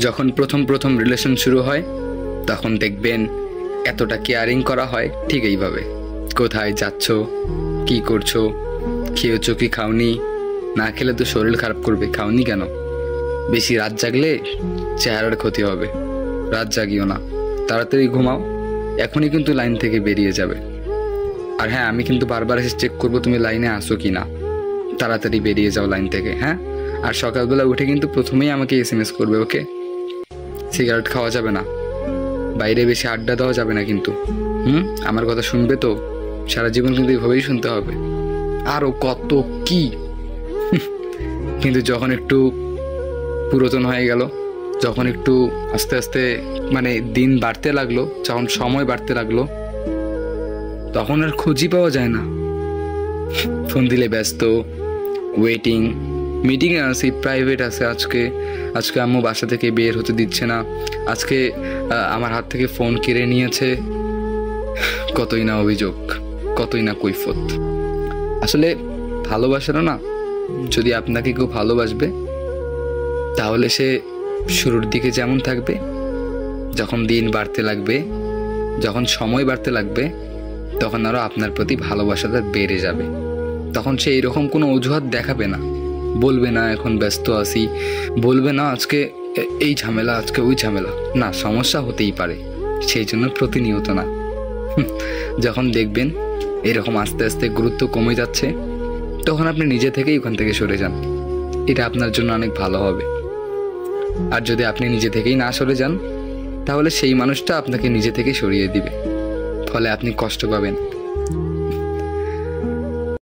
যখন প্রথম প্রথম রিলেশন শুরু হয় তখন দেখবেন এতটা কেয়ারিং করা হয় ঠিক এইভাবে। কোথায় যাচ্ছ, কি করছো, খেয়েছো কি খাওনি, না খেলে তো শরীর খারাপ করবে, খাওনি কেন, বেশি রাত জাগলে চেহারার ক্ষতি হবে, রাত জাগিও না, তাড়াতাড়ি ঘুমাও, এখনই কিন্তু লাইন থেকে বেরিয়ে যাবে। আর হ্যাঁ, আমি কিন্তু বারবার এসে চেক করবো তুমি লাইনে আসো কি না, তাড়াতাড়ি বেরিয়ে যাও লাইন থেকে। হ্যাঁ, আর সকালবেলা উঠে কিন্তু প্রথমেই আমাকে SMS করবে, ওকে? সিগারেট খাওয়া যাবে না, বাইরে বেশি আড্ডা দেওয়া যাবে না কিন্তু। আমার কথা শুনবে তো, সারা জীবন কিন্তু এইভাবেই শুনতে হবে। আরও কত কি কিন্তু যখন একটু পুরাতন হয়ে গেল, যখন একটু আস্তে আস্তে মানে দিন বাড়তে লাগলো, যখন সময় বাড়তে লাগলো, তখন আর খোঁজই পাওয়া যায় না। ফোন দিলে ব্যস্ত, ওয়েটিং, মিটিংয়ে আসি, প্রাইভেট আছে, আজকে আম্মু বাসা থেকে বের হতে দিচ্ছে না, আজকে আমার হাত থেকে ফোন কেড়ে নিয়েছে, কতই না অভিযোগ, কতই না কৈফত। আসলে ভালোবাসারও না, যদি আপনাকে কেউ ভালোবাসবে তাহলে সে শুরুর দিকে যেমন থাকবে, যখন দিন বাড়তে লাগবে, যখন সময় বাড়তে লাগবে, তখন আরও আপনার প্রতি ভালোবাসাটা বেড়ে যাবে। তখন সে এরকম কোনো অজুহাত দেখাবে না, বলবে না এখন ব্যস্ত আছি, বলবে না আজকে এই ঝামেলা, আজকে ওই ঝামেলা, না, সমস্যা হতেই পারে, সেই জন্য প্রতিনিয়ত না। যখন দেখবেন এরকম আস্তে আস্তে গুরুত্ব কমে যাচ্ছে, তখন আপনি নিজে থেকেই ওখান থেকে সরে যান, এটা আপনার জন্য অনেক ভালো হবে। আর যদি আপনি নিজে থেকেই না সরে যান, তাহলে সেই মানুষটা আপনাকে নিজে থেকেই সরিয়ে দিবে, ফলে আপনি কষ্ট পাবেন।